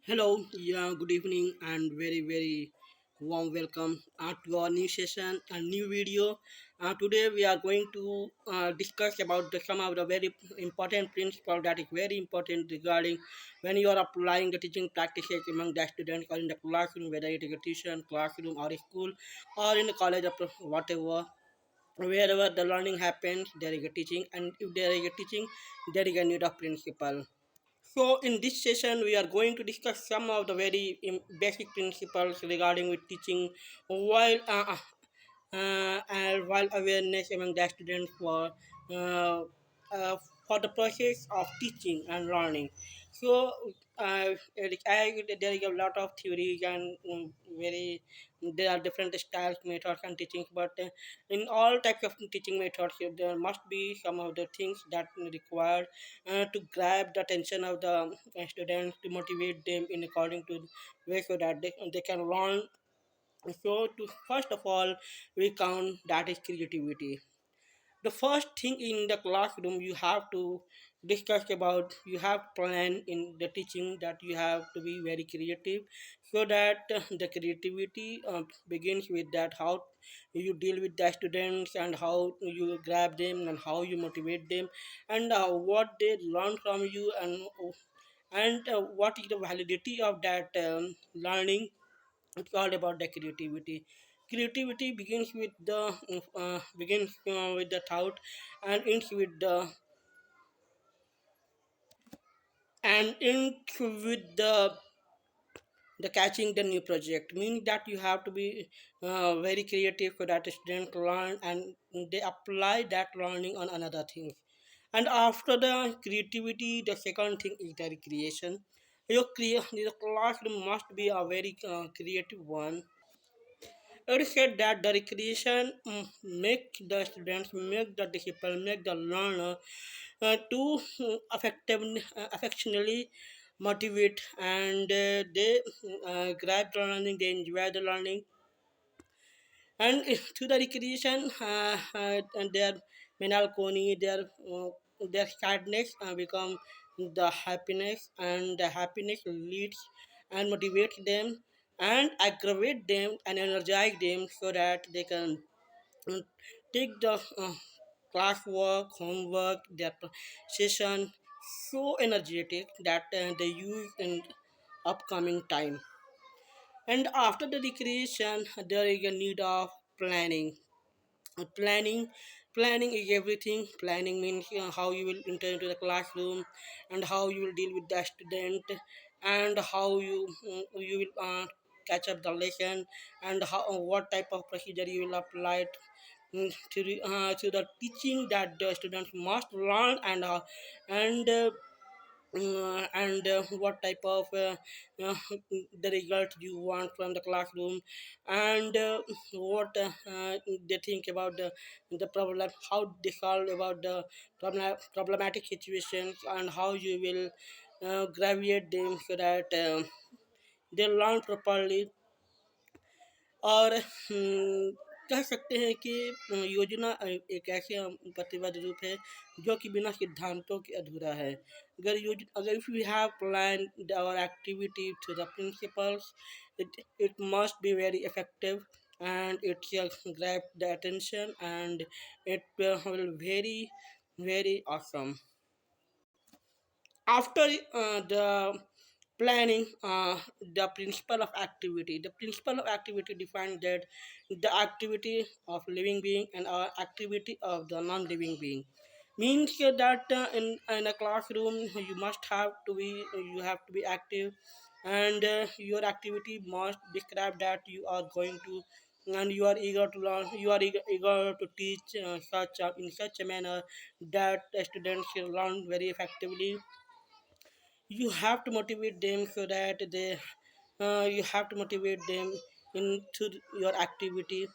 Hello, yeah, good evening, and very warm welcome to our new session and new video. Today we are going to discuss about some of the very important principle that is very important regarding when you are applying the teaching practices among the students or in the classroom, whether it is a tuition classroom or a school or in the college or whatever. Wherever the learning happens, there is a teaching, and if there is a teaching, there is a need of principle. So in this session, we are going to discuss some of the very basic principles regarding with teaching, while and while awareness among the students uh, for the process of teaching and learning. So there is a lot of theories and very there are different styles, methods, and teachings. But in all types of teaching methods, there must be some of the things that required to grab the attention of the students to motivate them in according to way so that they can learn. So to first of all we count that is creativity. The first thing in the classroom you have to discuss about, you have plan in the teaching that you have to be very creative, so that the creativity begins with that how you deal with the students and how you grab them and how you motivate them, and what they learn from you, and what is the validity of that learning. It's all about the creativity. Creativity begins with the thought and ends with the catching the new project, meaning that you have to be very creative so that students learn and they apply that learning on another thing. And after the creativity, the second thing is the recreation. The classroom must be a very creative one. It said that the recreation make the students, make the disciple, make the learner to affectionately motivate, and they grab the learning, they enjoy the learning, and to the recreation, and their melancholy, their sadness become the happiness, and the happiness leads and motivates them and aggravate them and energize them so that they can uh, take the classwork, homework, their session so energetic that they use in upcoming time. And after the recreation, there is a need of planning. Planning, planning is everything. Planning means how you will enter into the classroom, and how you will deal with the student, and how you will catch up the lesson, and how what type of procedure you will apply to the teaching that the students must learn, and what type of uh, the result you want from the classroom, and what they think about the problem, how they solve about the problematic situations, and how you will gravitate them so that they learn properly. और कह सकते हैं कि योजना एक ऐसे प्रतिबद्ध रूप है जो कि बिना सिद्धांतों के अधूरा है। अगर if we have plan our activity through the principles, it must be very effective, and it shall grab the attention, and it will very awesome. After the planning, the principle of activity defines that the activity of living being and activity of the non-living being, means that in a classroom you have to be active, and your activity must describe that you are going to, and you are eager to learn, you are eager to teach in such a manner that students will learn very effectively. You have to motivate them so that you have to motivate them into your activity.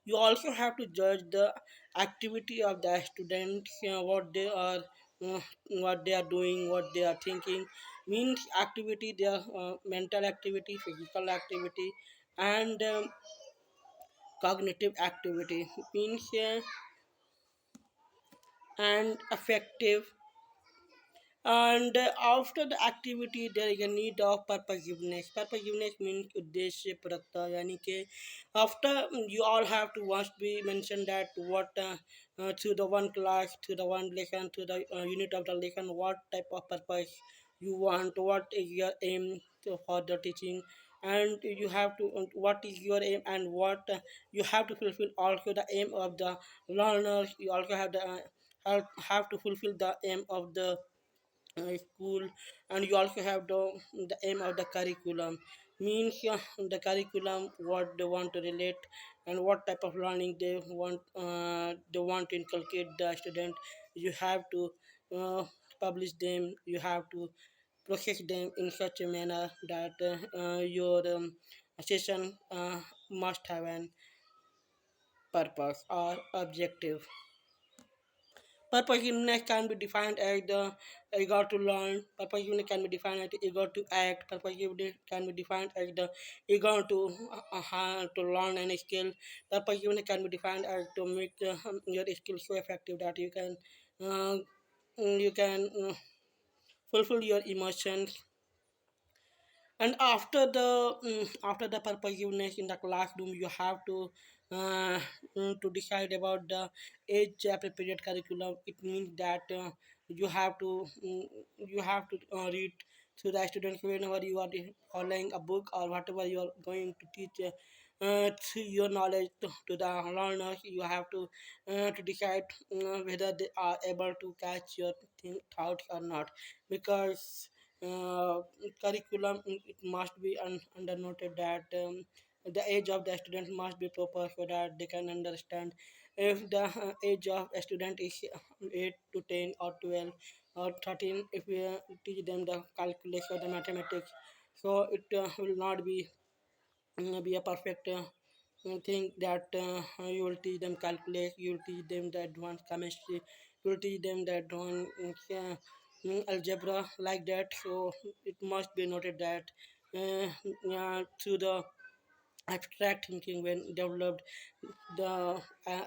You also have to judge the activity of the students, uh, what they are doing, what they are thinking. Means activity, their mental activity, physical activity, and cognitive activity, means and affective And after the activity there is a need of purposiveness. Purposiveness means उद्देश्य परकता यानी कि after you all have to once be mentioned that what to the one class, to the one lesson, to the unit of the lesson, what type of purpose you want, what is your aim for the teaching, and you have to what is your aim, and what you have to fulfill also the aim of the learners. You also have the have to fulfill the aim of the school, and you also have the aim of the curriculum. Means the curriculum what they want to relate, and what type of learning they want to inculcate the student. You have to uh, publish them, you have to process them in such a manner that your session must have an purpose or objective. Purposiveness can be defined as the eager to learn. Purposiveness can be defined as the eager to act. Purposiveness can be defined as the eager to learn any skill. Purposiveness can be defined as to make your skill so effective that uh, you can fulfill your emotions. And after the purposiveness in the classroom, you have to decide about the age appropriate curriculum. It means that you have to read to the students whenever you are following a book or whatever you are going to teach through your knowledge to the learners. You have to decide whether they are able to catch your thoughts or not, because uh, curriculum it must be undernoted that the age of the student must be proper so that they can understand. If the age of a student is 8 to 10 or 12 or 13, if we teach them the calculus or the mathematics, so it will not be a perfect thing that you will teach them calculus, you will teach them the advanced chemistry, you will teach them the advanced algebra like that. So it must be noted that through the abstract thinking when developed, the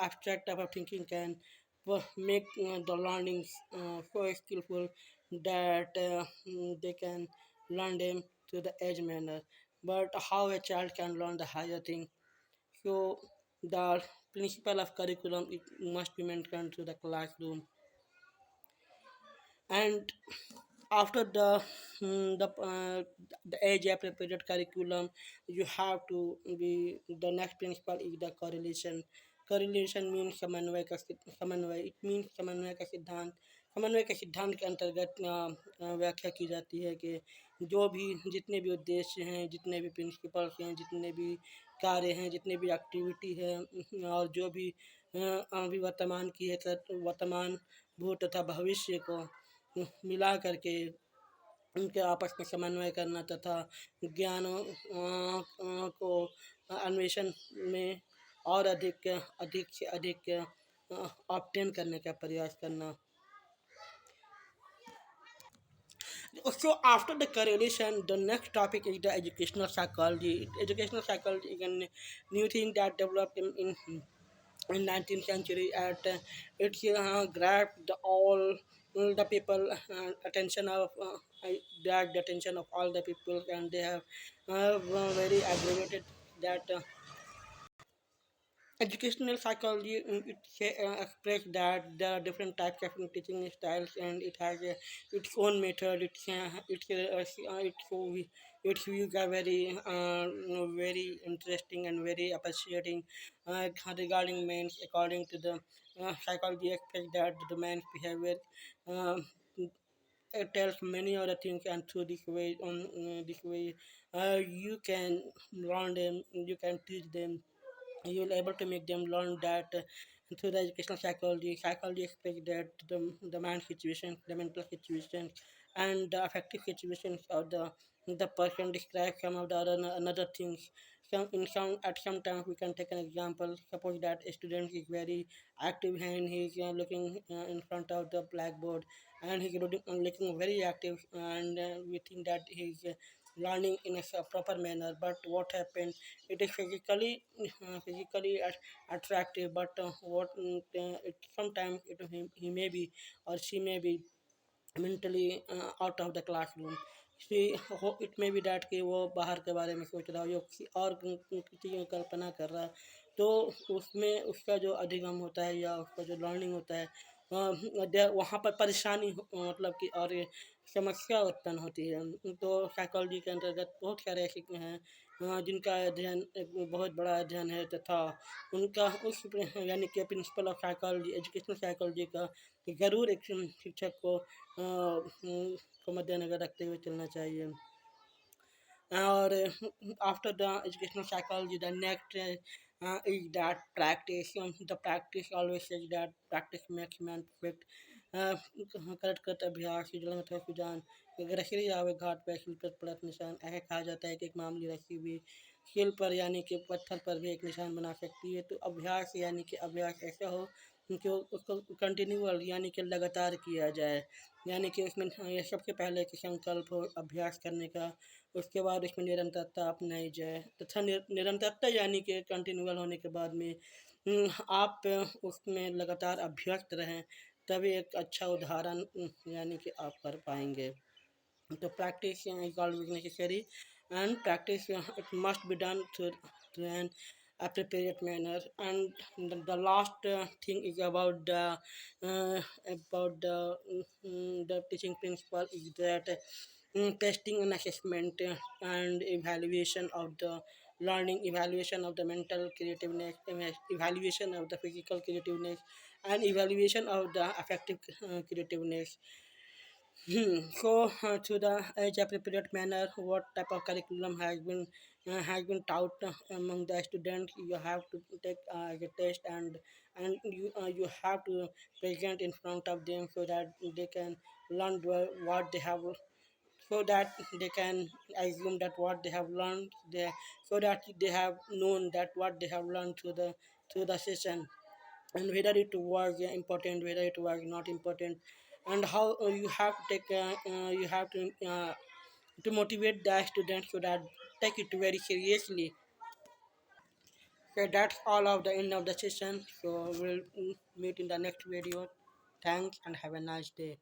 abstract type of thinking can make the learnings so skillful that they can learn them to the edge manner. But how a child can learn the higher thing, so the principle of curriculum it must be maintained to the classroom. And after the age appropriate curriculum, you have to be the next principle is the correlation. Correlation means समन्वय, it means समन्वय का सिद्धांत। समन्वय के सिद्धांत के अंतर्गत व्याख्या की जाती है कि जो भी जितने भी उद्देश्य हैं, जितने भी प्रिंसिपल्स हैं, जितने भी कार्य हैं, जितने भी एक्टिविटी है, और जो भी अभी वर्तमान की है, वर्तमान भूत तथा भविष्य को मिला करके उनके आपस में समन्वय करना तथा ज्ञानों को अन्वेषण में और अधिक से अधिक ऑब्टेन करने का प्रयास करना। So after the correlation, the next topic is the educational psychology. Educational psychology is a new thing that developed in 19th century, and it grabbed all the people attention of grabbed the attention of all the people, and they have very aggravated that educational psychology it express that there are different types of teaching styles, and it has its own method. Its views are very interesting and very appreciating regarding men according to the psychology aspect that the man's behavior um, it tells many other things, and through this way you can learn them, you can teach them, you will able to make them learn that through the educational psychology expects that the man situation, the mental situation, and the affective situations of the person describe some of the other another things. Some at some time we can take an example. Suppose that a student is very active and he is looking in front of the blackboard, and he is looking very active, and we think that he is learning in a proper manner. But what happened, it is physically attractive, but what it sometimes he may be or she may be mentally out of the classroom. See, it may be that कि वो बाहर के बारे में सोच रहा हो या किसी और चीज़ों की कल्पना कर रहा है, तो उसमें उसका जो अधिगम होता है या उसका जो लर्निंग होता है, वहाँ पर परेशानी मतलब कि और ये समस्या उत्पन्न होती है। तो साइकोलॉजी के अंतर्गत बहुत सारे ऐसे हैं जिनका अध्ययन एक बहुत बड़ा अध्ययन है, तथा उनका उस यानी कि principle of psychology, educational psychology का ज़रूर एक शिक्षक को मद्देनज़र रखते हुए चलना चाहिए। और after the educational psychology, the next is that practice. The practice always says that practice makes man perfect. करत करत अभ्यास जल में थोड़ा सुजान, अगर रखी जावे घाट पे शिल पर पड़त निशान, ऐसे कहा जाता है कि एक मामूली रस्सी भी शिल पर यानी कि पत्थर पर भी एक निशान बना सकती है। तो अभ्यास यानी कि अभ्यास ऐसा हो कि उसको कंटिन्यूअल यानी कि लगातार किया जाए, यानी कि उसमें ये सबसे पहले कि संकल्प हो अभ्यास करने का, उसके बाद उसमें निरंतरता अपनाई जाए, तथा निरंतरता यानी कि कंटिन्यूअल होने के बाद में आप उसमें लगातार अभ्यस्त रहें, तभी एक अच्छा उदाहरण यानी कि आप कर पाएंगे। तो practice is always necessary, and practice it must be done through an appropriate manner. And the last thing is about the teaching principle is that testing and assessment and evaluation of the learning, evaluation of the mental creativeness, evaluation of the physical creativeness, and evaluation of the affective creativeness. So, to the age appropriate manner, what type of curriculum has been taught among the students? You have to take a test, and you have to present in front of them so that they can learn what they have, so that they can assume that what they have learned, so that they have known that what they have learned through the session, and whether it was important, whether it was not important, and how you have to take to motivate the students so that take it very seriously. So that's all of the end of the session. So we'll meet in the next video. Thanks and have a nice day.